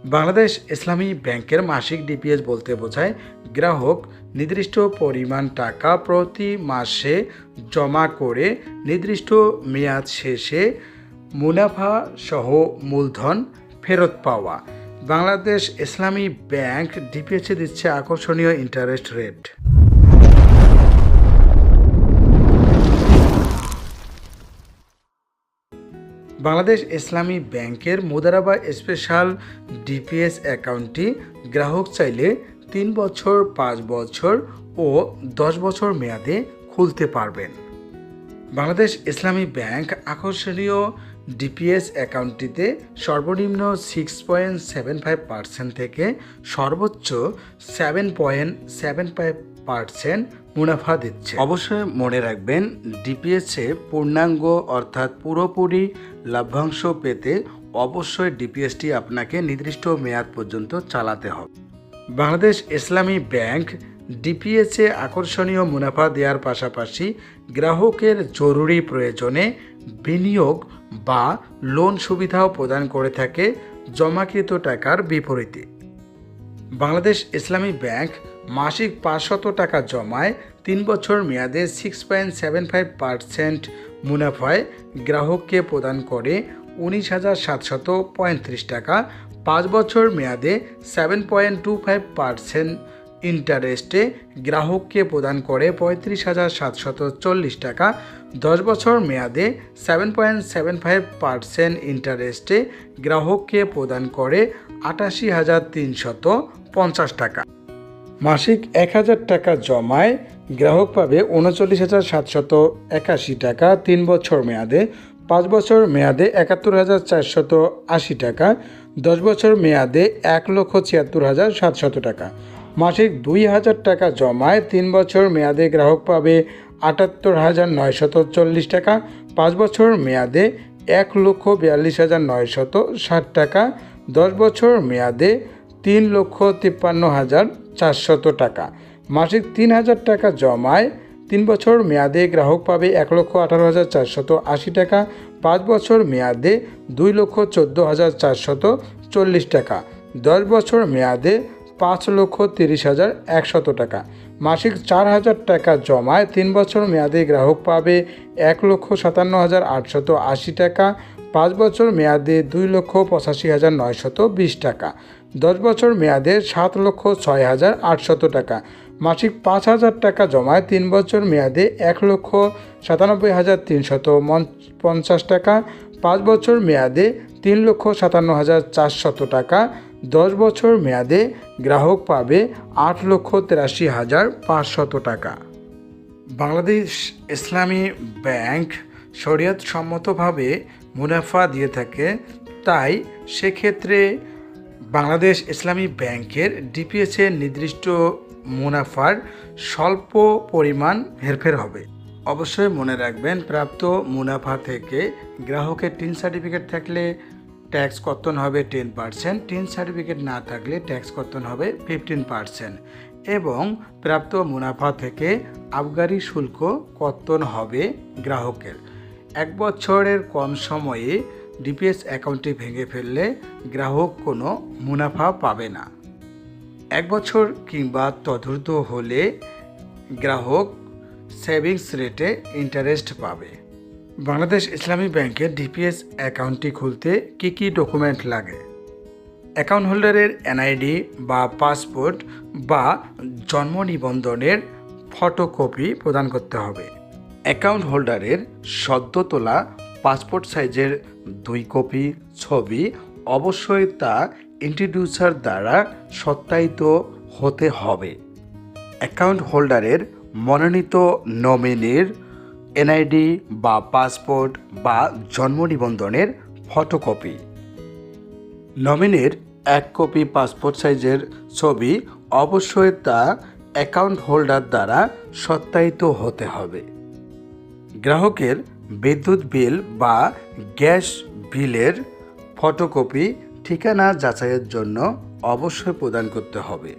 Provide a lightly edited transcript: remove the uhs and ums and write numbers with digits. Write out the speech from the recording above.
বাংলাদেশ ইসলামী ব্যাংকের মাসিক ডিপিএস বলতে বোঝায় গ্রাহক নির্দিষ্ট পরিমাণ টাকা প্রতি মাসে জমা করে নির্দিষ্ট মেয়াদ শেষে মুনাফা সহ মূলধন ফেরত পাওয়া। বাংলাদেশ ইসলামী ব্যাংক ডিপিএসে দিচ্ছে আকর্ষণীয় ইন্টারেস্ট রেট। বাংলাদেশ ইসলামী ব্যাংকের মুদারাবা স্পেশাল ডিপিএস অ্যাকাউন্টটি গ্রাহক চাইলে 3 বছর, 5 বছর ও 10 বছর মেয়াদে খুলতে পারবেন। বাংলাদেশ ইসলামী ব্যাংক আকর্ষণীয় ডিপিএস অ্যাকাউন্টটিতে সর্বনিম্ন 6.75% থেকে সর্বোচ্চ 7.75% মুনাফা দিচ্ছে। অবশ্যই মনে রাখবেন, ডিপিএসে পূর্ণাঙ্গ অর্থাৎ পুরোপুরি লাভ্যাংশ পেতে অবশ্যই ডিপিএসটি আপনাকে নির্দিষ্ট মেয়াদ পর্যন্ত চালাতে হবে। বাংলাদেশ ইসলামী ব্যাংক ডিপিএসে আকর্ষণীয় মুনাফা দেওয়ার পাশাপাশি গ্রাহকের জরুরি প্রয়োজনে বিনিয়োগ বা লোন সুবিধাও প্রদান করে থাকে জমাকৃত টাকার বিপরীতে। বাংলাদেশ ইসলামী ব্যাংক মাসিক 500 টাকা জমায় 3 বছর মেয়াদে 6.75% মুনাফায় গ্রাহককে প্রদান করে 19,735 টাকা, 5 বছর মেয়াদে 7.25% ইন্টারেস্টে গ্রাহককে প্রদান করে 35,740 টাকা, 10 বছর মেয়াদে 7.75% ইন্টারেস্টে গ্রাহককে প্রদান করে 88,350 টাকা। মাসিক 1,000 টাকা জমায় গ্রাহক পাবে 39,781 টাকা 3 বছর মেয়াদে, 5 বছর মেয়াদে 71,480 টাকা, 10 বছর মেয়াদে 1,76,700 টাকা। মাসিক 2,000 টাকা জমায় 3 বছর মেয়াদে গ্রাহক পাবে 78,940 টাকা, 5 বছর মেয়াদে 1,42,960 টাকা, 10 বছর মেয়াদে 3,53,400 টাকা। মাসিক 3,000 টাকা জমায় 3 বছর মেয়াদে গ্রাহক পাবে 1,18,480 টাকা, 5 বছর মেয়াদে 2,14,440 টাকা, 10 বছর মেয়াদে 5,30,100 টাকা। মাসিক 4,000 টাকা জমায় 3 বছর মেয়াদে গ্রাহক পাবে 1,57,880 টাকা, 5 বছর মেয়াদে 2,85,920 টাকা, 10 বছর মেয়াদে 7,06,800 টাকা। মাসিক 5,000 টাকা জমায় 3 বছর মেয়াদে 1,97,350 টাকা, 5 বছর মেয়াদে 3,57,400 টাকা, 10 বছর মেয়াদে গ্রাহক পাবে 8,83,500 টাকা। বাংলাদেশ ইসলামী ব্যাংক শরিয়ত সম্মতভাবে মুনাফা দিয়ে থাকে, তাই সেক্ষেত্রে বাংলাদেশ ইসলামী ব্যাংকের ডিপিএসে নির্দিষ্ট মুনাফার স্বল্প পরিমাণ হেরফের হবে। অবশ্যই মনে রাখবেন, প্রাপ্ত মুনাফা থেকে গ্রাহকের টিন সার্টিফিকেট থাকলে ট্যাক্স কর্তন হবে 10%, টিন সার্টিফিকেট না থাকলে ট্যাক্স কর্তন হবে 15% এবং প্রাপ্ত মুনাফা থেকে আবগারি শুল্ক কর্তন হবে গ্রাহকের। 1 বছরের কম সময়ে ডিপিএস অ্যাকাউন্টটি ভেঙে ফেললে গ্রাহক কোনো মুনাফা পাবে না। 1 বছর কিংবা তদূর্ধ্ব হলে গ্রাহক সেভিংস রেটে ইন্টারেস্ট পাবে। বাংলাদেশ ইসলামী ব্যাংকের ডিপিএস অ্যাকাউন্টটি খুলতে কী কী ডকুমেন্ট লাগে? অ্যাকাউন্ট হোল্ডারের এনআইডি বা পাসপোর্ট বা জন্ম নিবন্ধনের ফটোকপি প্রদান করতে হবে। অ্যাকাউন্ট হোল্ডারের সদ্য তোলা পাসপোর্ট সাইজের 2 কপি ছবি অবশ্যই তা ইন্ট্রোডিউসার দ্বারা সত্যায়িত হতে হবে। অ্যাকাউন্ট হোল্ডারের মনোনীত নমিনির এনআইডি বা পাসপোর্ট বা জন্ম নিবন্ধনের ফটোকপি। নমিনির 1 কপি পাসপোর্ট সাইজের ছবি অবশ্যই তা অ্যাকাউন্ট হোল্ডার দ্বারা সত্যায়িত হতে হবে। গ্রাহকের বিদ্যুৎ বিল বা গ্যাস বিলের ফটোকপি ঠিকানা যাচাইয়ের জন্য অবশ্যই প্রদান করতে হবে।